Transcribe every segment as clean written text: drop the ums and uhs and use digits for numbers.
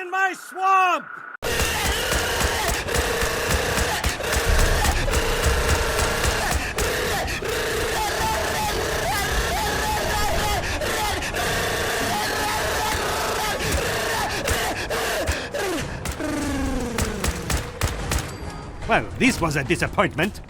in my swamp! Well, this was a disappointment.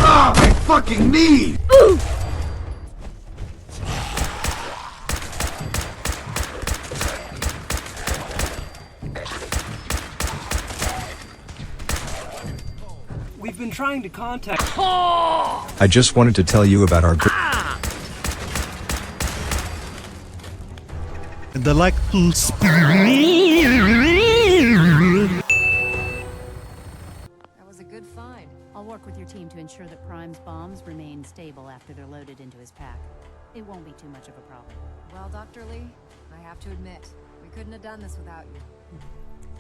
Ah, my fucking knee! We've been trying to contact... I just wanted to tell you about our The like... That was a good find. I'll work with your team to ensure that Prime's bombs remain stable after they're loaded into his pack. It won't be too much of a problem. Well, Dr. Lee, I have to admit, we couldn't have done this without you.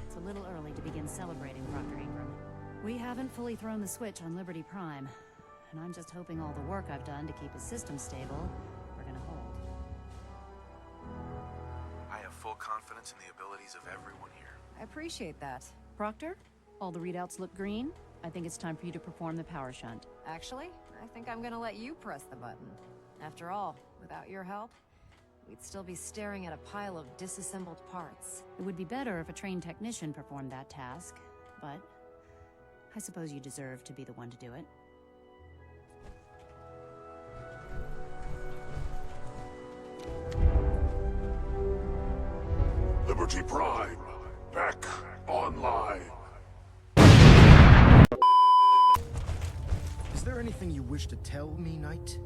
It's a little early to begin celebrating, Proctor Ingram. We haven't fully thrown the switch on Liberty Prime, and I'm just hoping all the work I've done to keep his system stable, we're gonna hold. I have full confidence in the abilities of everyone here. I appreciate that. Proctor, all the readouts look green. I think it's time for you to perform the power shunt. Actually, I think I'm gonna let you press the button. After all, without your help, we'd still be staring at a pile of disassembled parts. It would be better if a trained technician performed that task, but I suppose you deserve to be the one to do it. Liberty Prime, back online. Is there anything you wish to tell me, Knight?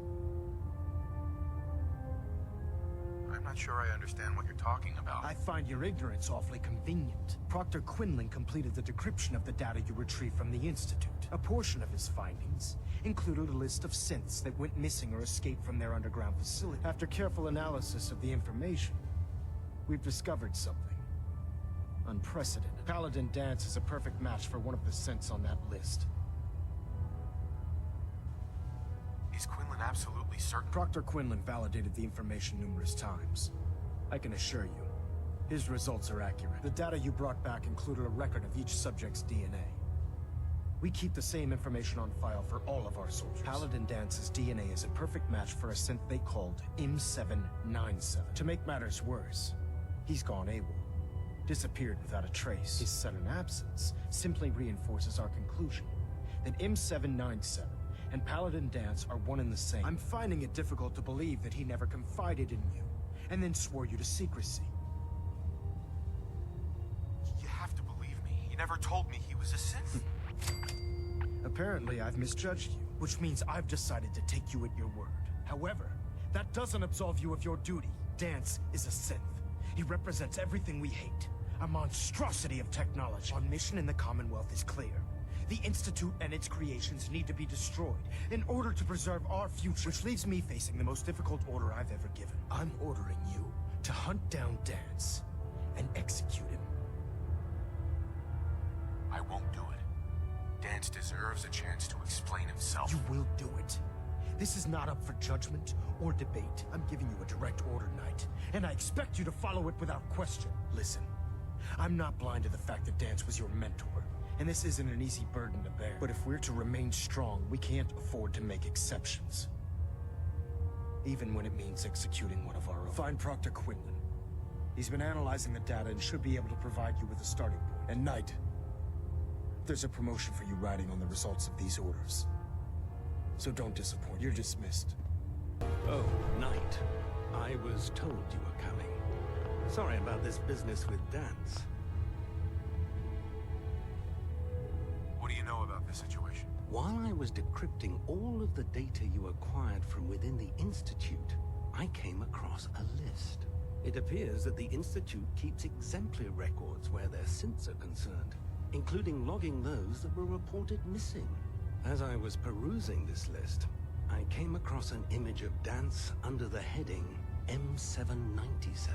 I'm not sure I understand what you're talking about. I find your ignorance awfully convenient. Proctor Quinlan completed the decryption of the data you retrieved from the Institute. A portion of his findings included a list of synths that went missing or escaped from their underground facility. After careful analysis of the information, we've discovered something unprecedented. Paladin Dance is a perfect match for one of the synths on that list. Is Quinlan absolutely certain? Proctor Quinlan validated the information numerous times. I can assure you, his results are accurate. The data you brought back included a record of each subject's DNA. We keep the same information on file for all of our soldiers. Paladin Dance's DNA is a perfect match for a synth they called M797. To make matters worse, he's gone AWOL. Disappeared without a trace. His sudden absence simply reinforces our conclusion that M797 and Paladin Dance are one and the same. I'm finding it difficult to believe that he never confided in you, and then swore you to secrecy. You have to believe me. He never told me he was a synth. Apparently, I've misjudged you, which means I've decided to take you at your word. However, that doesn't absolve you of your duty. Dance is a synth. He represents everything we hate. A monstrosity of technology. Our mission in the Commonwealth is clear. The Institute and its creations need to be destroyed in order to preserve our future. Which leaves me facing the most difficult order I've ever given. I'm ordering you to hunt down Dance and execute him. I won't do it. Dance deserves a chance to explain himself. You will do it. This is not up for judgment or debate. I'm giving you a direct order, Knight, and I expect you to follow it without question. Listen, I'm not blind to the fact that Dance was your mentor, and this isn't an easy burden to bear. But if we're to remain strong, we can't afford to make exceptions. Even when it means executing one of our own. Find Proctor Quinlan. He's been analyzing the data and should be able to provide you with a starting point. And Knight, there's a promotion for you riding on the results of these orders. So don't disappoint. You're dismissed. Oh, Knight. I was told you were coming. Sorry about this business with Dance. What do you know about this situation? While I was decrypting all of the data you acquired from within the Institute, I came across a list. It appears that the Institute keeps exemplary records where their synths are concerned, including logging those that were reported missing. As I was perusing this list, I came across an image of Dance under the heading M797.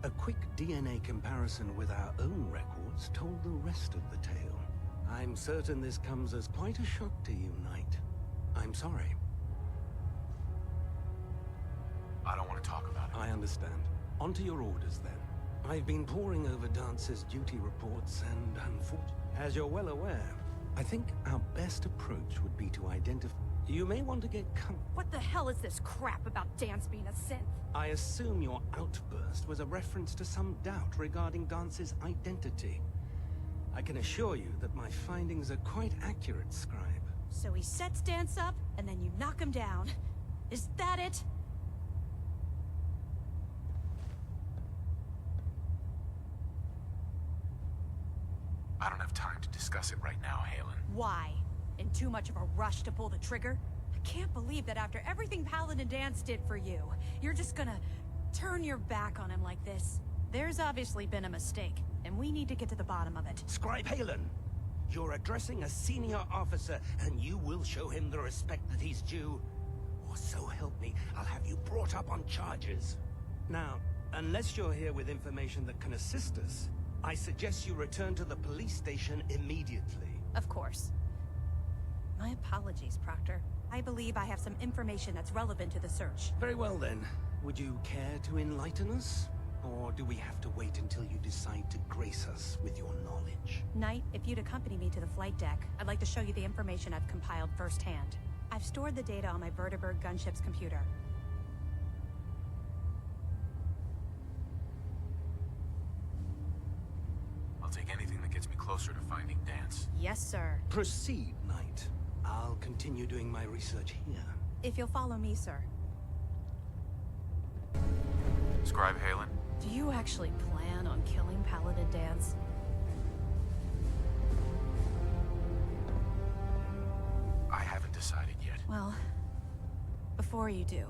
A quick DNA comparison with our own records told the rest of the tale. I'm certain this comes as quite a shock to you, Knight. I'm sorry. I don't want to talk about it. I understand. On to your orders, then. I've been poring over Dance's duty reports, and unfortunately, as you're well aware, I think our best approach would be to identify... You may want to get What the hell is this crap about Dance being a synth? I assume your outburst was a reference to some doubt regarding Dance's identity. I can assure you that my findings are quite accurate, Scribe. So he sets Dance up, and then you knock him down. Is that it? I don't have time to discuss it right now, Halen. Why? In too much of a rush to pull the trigger? I can't believe that after everything Paladin Dance did for you, you're just gonna turn your back on him like this. There's obviously been a mistake, and we need to get to the bottom of it. Scribe Halen, you're addressing a senior officer, and you will show him the respect that he's due. Or so help me, I'll have you brought up on charges. Now, unless you're here with information that can assist us, I suggest you return to the police station immediately. Of course. My apologies, Proctor. I believe I have some information that's relevant to the search. Very well then. Would you care to enlighten us? Or do we have to wait until you decide to grace us with your knowledge? Knight, if you'd accompany me to the flight deck, I'd like to show you the information I've compiled firsthand. I've stored the data on my Vertibird gunship's computer. I'll take anything that gets me closer to finding Dance. Yes, sir. Proceed, Knight. I'll continue doing my research here. If you'll follow me, sir. Scribe Halen? Do you actually plan on killing Paladin Dance? I haven't decided yet. Well, before you do,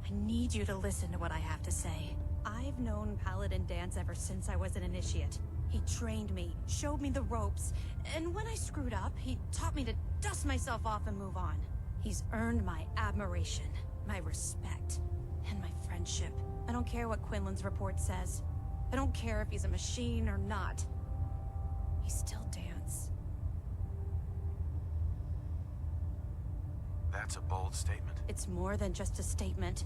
I need you to listen to what I have to say. I've known Paladin Dance ever since I was an initiate. He trained me, showed me the ropes, and when I screwed up, he taught me to dust myself off and move on. He's earned my admiration, my respect, and my friendship. I don't care what Quinlan's report says. I don't care if he's a machine or not. He's still Dance. That's a bold statement. It's more than just a statement.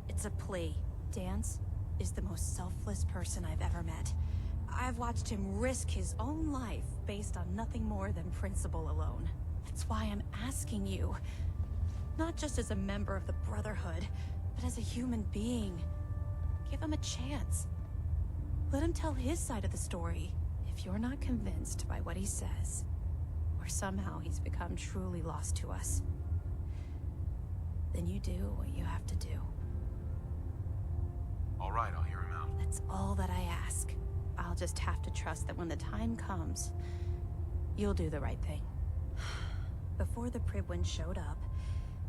It's a plea. Dance is the most selfless person I've ever met. I've watched him risk his own life based on nothing more than principle alone. That's why I'm asking you, not just as a member of the Brotherhood, but as a human being. Give him a chance. Let him tell his side of the story. If you're not convinced by what he says, or somehow he's become truly lost to us, then you do what you have to do. All right, I'll hear him out. That's all that I ask. I'll just have to trust that when the time comes, you'll do the right thing. Before the Pribwin showed up,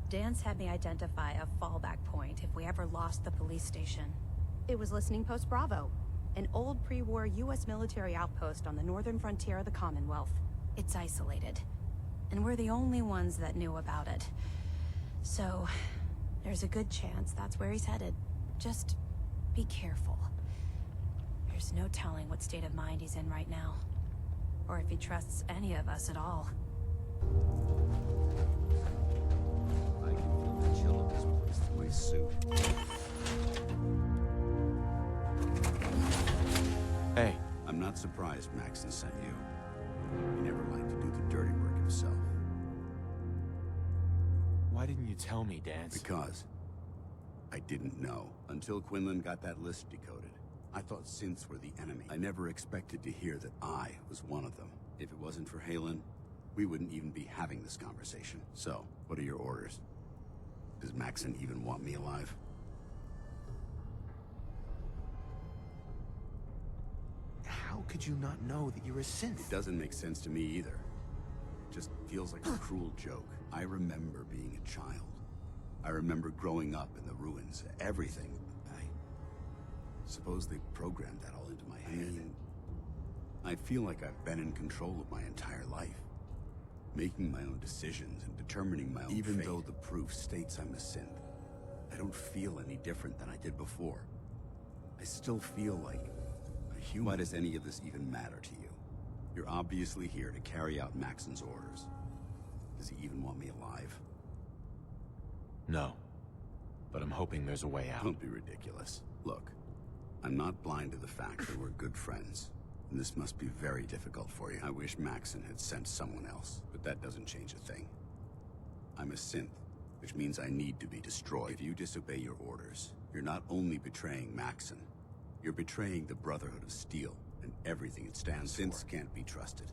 Dance had me identify a fallback point if we ever lost the police station. It was Listening Post Bravo, an old pre-war US military outpost on the northern frontier of the Commonwealth. It's isolated, and we're the only ones that knew about it. So, there's a good chance that's where he's headed. Just be careful. There's no telling what state of mind he's in right now, or if he trusts any of us at all. I can feel the chill of this place through my suit. Hey. I'm not surprised Maxon sent you. He never liked to do the dirty work himself. Why didn't you tell me, Dance? Because I didn't know until Quinlan got that list decoded. I thought synths were the enemy. I never expected to hear that I was one of them. If it wasn't for Halen, we wouldn't even be having this conversation. So, what are your orders? Does Maxon even want me alive? How could you not know that you're a synth? It doesn't make sense to me either. It just feels like a cruel joke. I remember being a child. I remember growing up in the ruins. Everything. Suppose they programmed that all into my head. I feel like I've been in control of my entire life. Making my own decisions and determining my own fate. Even though the proof states I'm a synth, I don't feel any different than I did before. I still feel like a human. Why does any of this even matter to you? You're obviously here to carry out Maxon's orders. Does he even want me alive? No. But I'm hoping there's a way out. Don't be ridiculous. Look, I'm not blind to the fact that we're good friends. And this must be very difficult for you. I wish Maxon had sent someone else, but that doesn't change a thing. I'm a synth, which means I need to be destroyed. If you disobey your orders, you're not only betraying Maxon, you're betraying the Brotherhood of Steel and everything it stands for. Synths can't be trusted.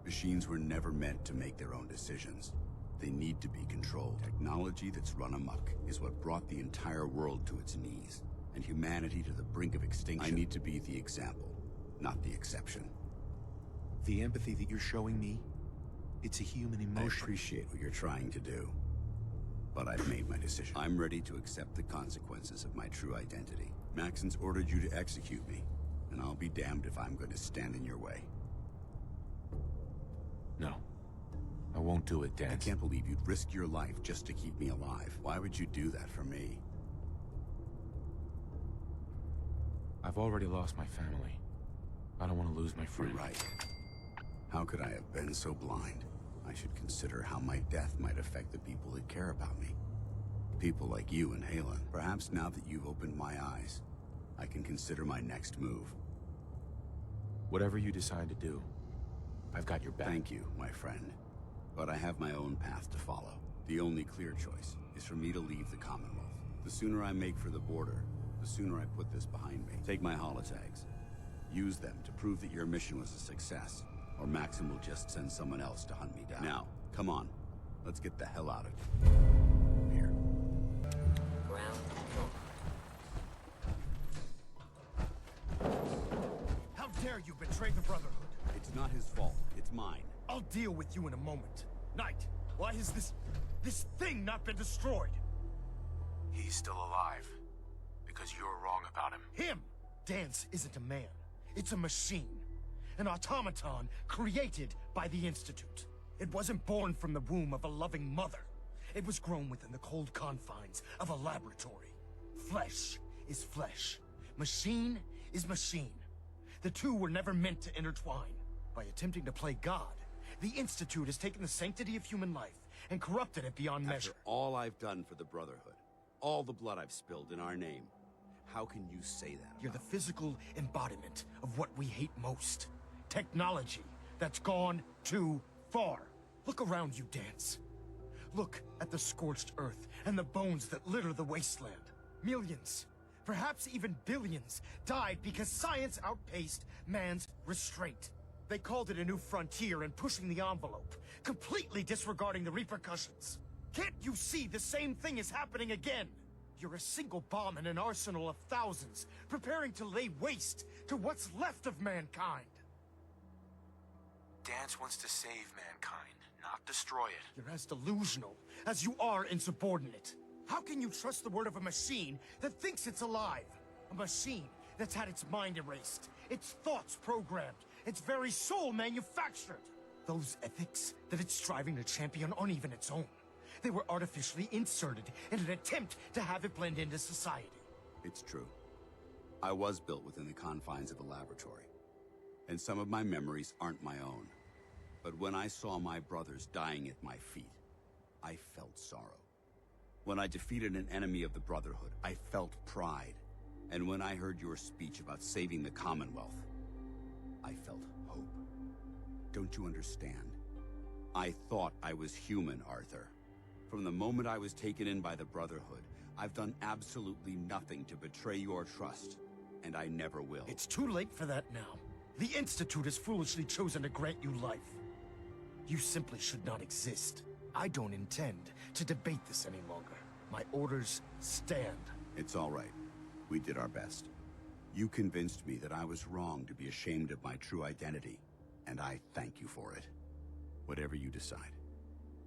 Machines were never meant to make their own decisions. They need to be controlled. Technology that's run amok is what brought the entire world to its knees, and humanity to the brink of extinction. I need to be the example, not the exception. The empathy that you're showing me, it's a human emotion. I appreciate what you're trying to do, but I've made my decision. I'm ready to accept the consequences of my true identity. Maxon's ordered you to execute me, and I'll be damned if I'm going to stand in your way. No. I won't do it, Dan. I can't believe you'd risk your life just to keep me alive. Why would you do that for me? I've already lost my family. I don't want to lose my friend. You're right. How could I have been so blind? I should consider how my death might affect the people that care about me. People like you and Halen. Perhaps now that you've opened my eyes, I can consider my next move. Whatever you decide to do, I've got your back. Thank you, my friend. But I have my own path to follow. The only clear choice is for me to leave the Commonwealth. The sooner I make for the border, the sooner I put this behind me. Take my holotags. Use them to prove that your mission was a success, or Maxon will just send someone else to hunt me down. Now, come on. Let's get the hell out of here. How dare you betray the Brotherhood? It's not his fault. It's mine. I'll deal with you in a moment. Knight, why has this thing not been destroyed? He's still alive. Because you're wrong about him. Him! Dance isn't a man. It's a machine. An automaton created by the Institute. It wasn't born from the womb of a loving mother. It was grown within the cold confines of a laboratory. Flesh is flesh. Machine is machine. The two were never meant to intertwine. By attempting to play God, the Institute has taken the sanctity of human life and corrupted it beyond measure. After all I've done for the Brotherhood, all the blood I've spilled in our name, how can you say that? You're the physical embodiment of what we hate most. Technology that's gone too far. Look around you, Dance. Look at the scorched earth and the bones that litter the wasteland. Millions, perhaps even billions, died because science outpaced man's restraint. They called it a new frontier and pushing the envelope, completely disregarding the repercussions. Can't you see the same thing is happening again? You're a single bomb in an arsenal of thousands, preparing to lay waste to what's left of mankind. Dance wants to save mankind, not destroy it. You're as delusional as you are insubordinate. How can you trust the word of a machine that thinks it's alive? A machine that's had its mind erased, its thoughts programmed, its very soul manufactured. Those ethics that it's striving to champion aren't even its own. They were artificially inserted in an attempt to have it blend into society. It's true. I was built within the confines of a laboratory, and some of my memories aren't my own. But when I saw my brothers dying at my feet, I felt sorrow. When I defeated an enemy of the Brotherhood, I felt pride. And when I heard your speech about saving the Commonwealth, I felt hope. Don't you understand? I thought I was human, Arthur. From the moment I was taken in by the Brotherhood, I've done absolutely nothing to betray your trust, and I never will. It's too late for that now. The Institute has foolishly chosen to grant you life. You simply should not exist. I don't intend to debate this any longer. My orders stand. It's all right. We did our best. You convinced me that I was wrong to be ashamed of my true identity, and I thank you for it. Whatever you decide.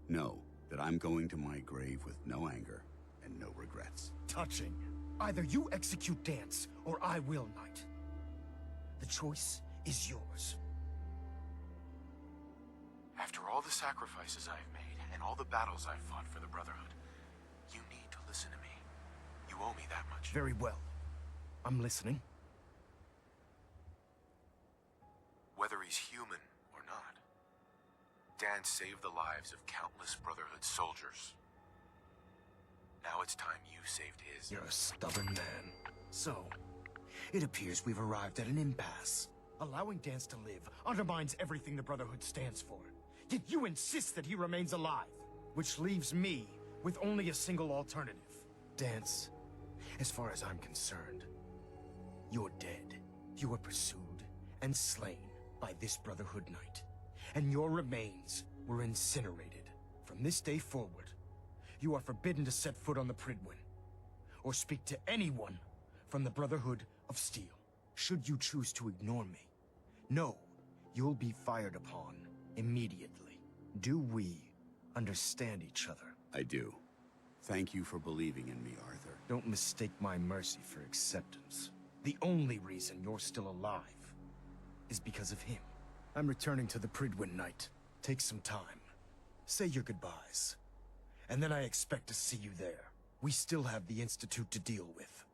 Know that I'm going to my grave with no anger and no regrets. Touching. Either you execute Dance, or I will, Knight. The choice is yours. After all the sacrifices I've made, and all the battles I've fought for the Brotherhood, you need to listen to me. You owe me that much. Very well. I'm listening. Whether he's human or not, Dan saved the lives of countless Brotherhood soldiers. Now it's time you saved his. You're a stubborn man. So, it appears we've arrived at an impasse. Allowing Dance to live undermines everything the Brotherhood stands for. Yet you insist that he remains alive, which leaves me with only a single alternative. Dance, as far as I'm concerned, you're dead. You were pursued and slain by this Brotherhood Knight, and your remains were incinerated. From this day forward, you are forbidden to set foot on the Pridwin, or speak to anyone from the Brotherhood of Steel. Should you choose to ignore me, know you'll be fired upon immediately. Do we understand each other? I do. Thank you for believing in me, Arthur. Don't mistake my mercy for acceptance. The only reason you're still alive is because of him. I'm returning to the Pridwin Knight. Take some time. Say your goodbyes. And then I expect to see you there. We still have the Institute to deal with.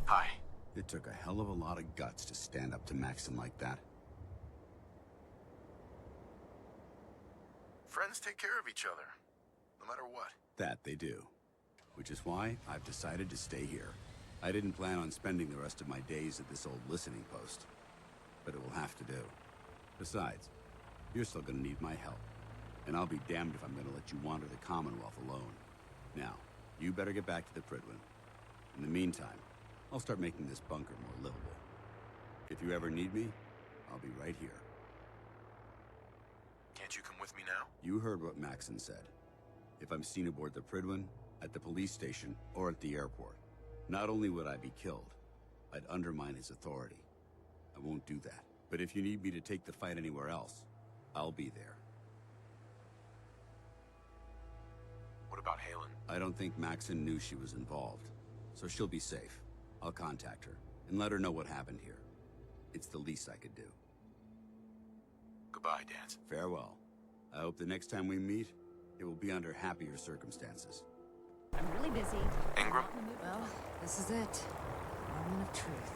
Hi. It took a hell of a lot of guts to stand up to Maxim like that. Friends take care of each other, no matter what. That they do. Which is why I've decided to stay here. I didn't plan on spending the rest of my days at this old listening post, but it will have to do. Besides, you're still gonna need my help, and I'll be damned if I'm gonna let you wander the Commonwealth alone. Now, you better get back to the Pridwin. In the meantime, I'll start making this bunker more livable. If you ever need me, I'll be right here. Can't you come with me now? You heard what Maxon said. If I'm seen aboard the Pridwin, at the police station, or at the airport, not only would I be killed, I'd undermine his authority. I won't do that. But if you need me to take the fight anywhere else, I'll be there. What about Halen? I don't think Maxon knew she was involved, so she'll be safe. I'll contact her, and let her know what happened here. It's the least I could do. Goodbye, Dance. Farewell. I hope the next time we meet, it will be under happier circumstances. I'm really busy. Ingram? Well, this is it. Moment of truth.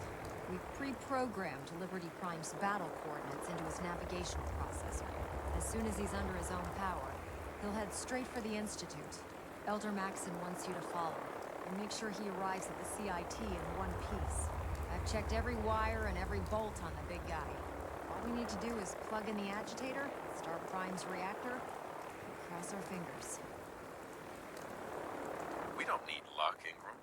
We've pre-programmed Liberty Prime's battle coordinates into his navigational processor. As soon as he's under his own power, he'll head straight for the Institute. Elder Maxon wants you to follow, and make sure he arrives at the CIT in one piece. I've checked every wire and every bolt on the big guy. All we need to do is plug in the agitator, start Prime's reactor, and cross our fingers. We don't need luck, Ingram.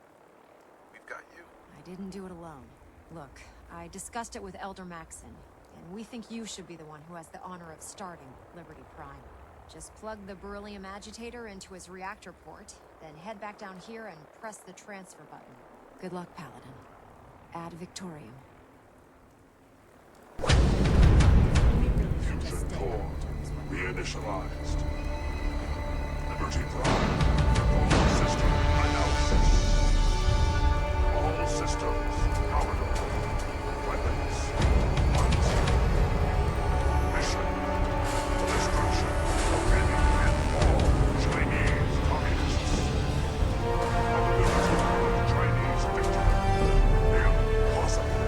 We've got you. I didn't do it alone. Look, I discussed it with Elder Maxon, and we think you should be the one who has the honor of starting Liberty Prime. Just plug the beryllium agitator into his reactor port, then head back down here and press the transfer button. Good luck, Paladin. Add Victoriam. Fusion core reinitialized. Liberty Prime. All system analysis. All systems nominal. Weapons. Arms. Mission. Destruction of any and all Chinese communists. Probability of Chinese victory. Impossible.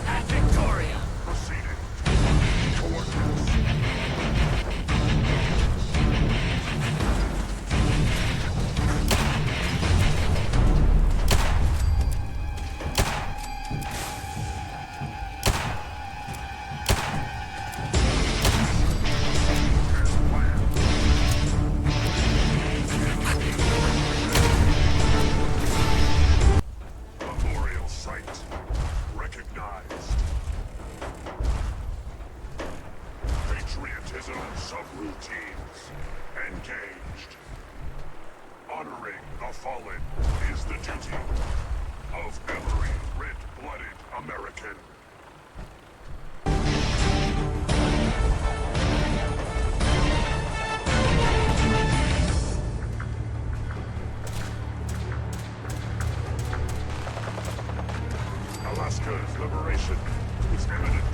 At Victoria! Proceeding. Coordinates. Memorial site recognized. Patriotism subroutines engaged. Honoring the fallen is the duty of every red-blooded American. Alaska's liberation is imminent.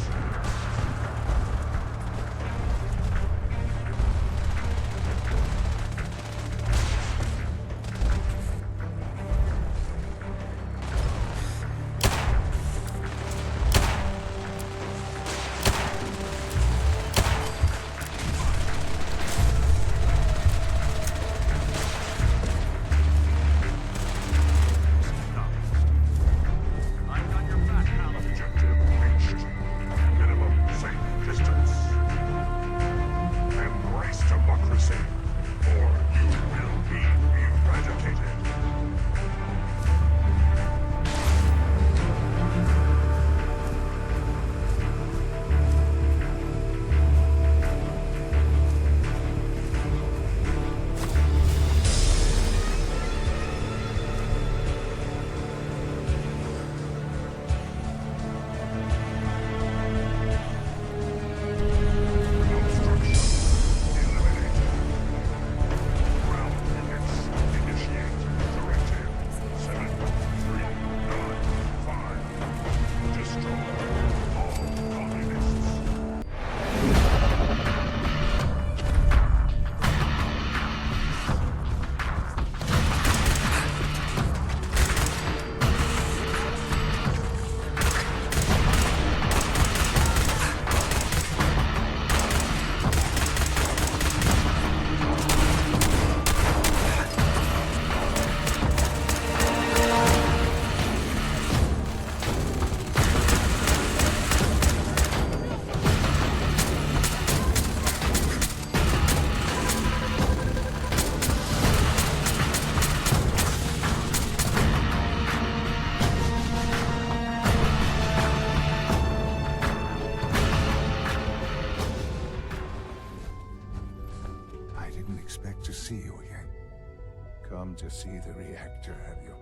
come to see the reactor, have you?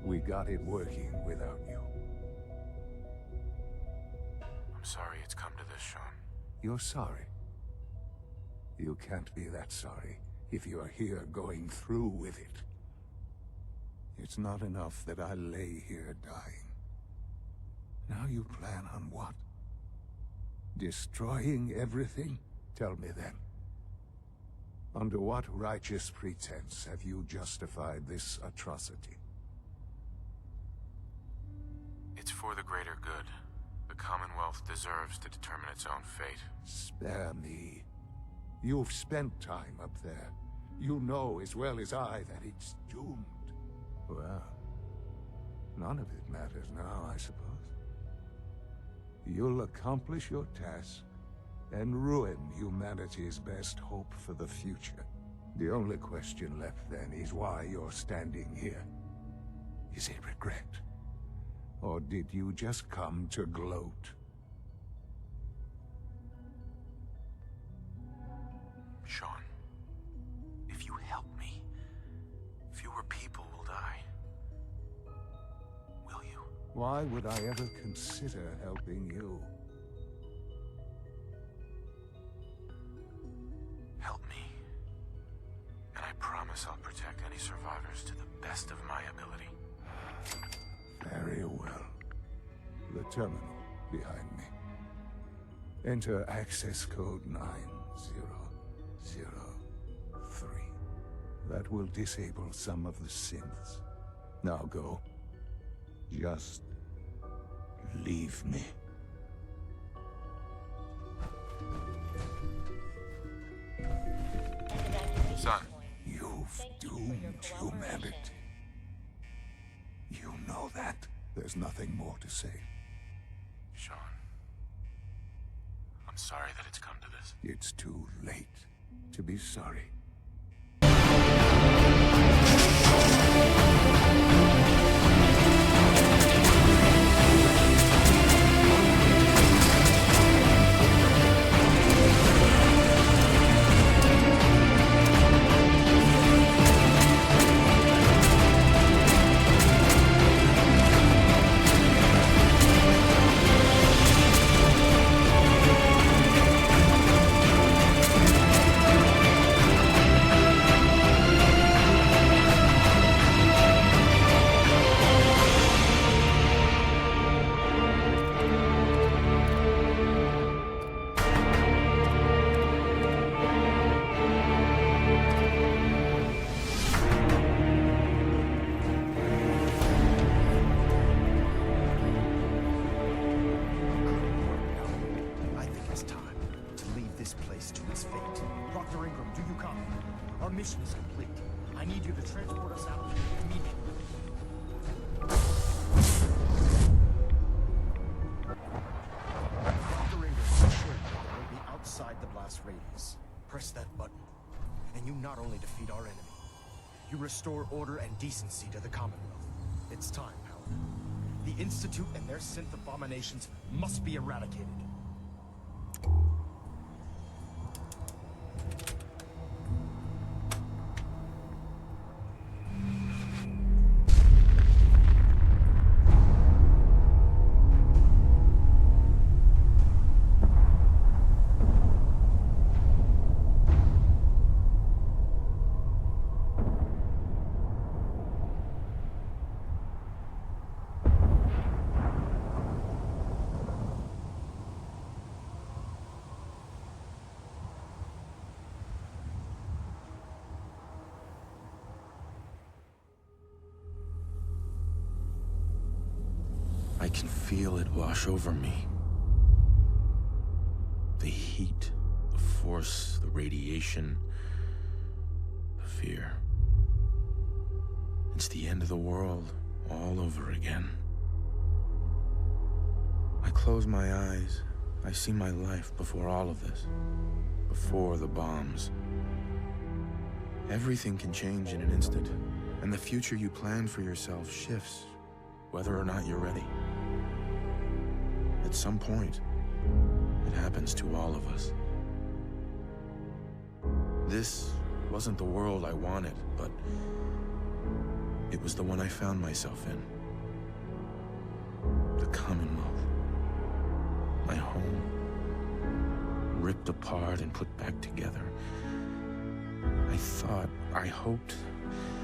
We got it working without you. I'm sorry it's come to this, Sean. You're sorry? You can't be that sorry if you're here going through with it. It's not enough that I lay here dying. Now you plan on what? Destroying everything? Tell me then. Under what righteous pretense have you justified this atrocity? It's for the greater good. The Commonwealth deserves to determine its own fate. Spare me. You've spent time up there. You know as well as I that it's doomed. Well, none of it matters now, I suppose. You'll accomplish your task and ruin humanity's best hope for the future. The only question left then is why you're standing here. Is it regret? Or did you just come to gloat? Sean, if you help me, fewer people will die. Will you? Why would I ever consider helping you? Help me, and I promise I'll protect any survivors to the best of my ability. Very well. The terminal behind me. Enter access code 9003. That will disable some of the synths. Now go. Just leave me. Son. You've doomed humanity. You know that. There's nothing more to say. Sean, I'm sorry that it's come to this. It's too late to be sorry. mission is complete. I need you to transport us out immediately. Dr. Ingram assured me that we'll be outside the blast radius. Press that button, and you not only defeat our enemy, you restore order and decency to the Commonwealth. It's time, Howard. The Institute and their synth abominations must be eradicated. I can feel it wash over me. The heat, the force, the radiation, the fear. It's the end of the world all over again. I close my eyes. I see my life before all of this. Before the bombs. Everything can change in an instant, and the future you plan for yourself shifts, whether or not you're ready. At some point, it happens to all of us. This wasn't the world I wanted, but it was the one I found myself in. The Commonwealth. My home. Ripped apart and put back together. I hoped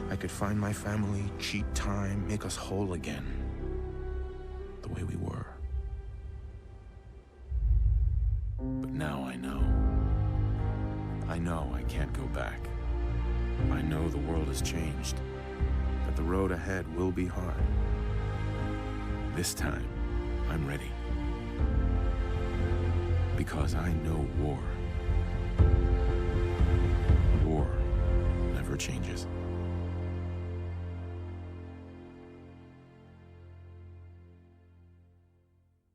I could find my family, cheat time, make us whole again. The way we were. But now I know. I know I can't go back. I know the world has changed. That the road ahead will be hard. This time, I'm ready. Because I know war. War never changes.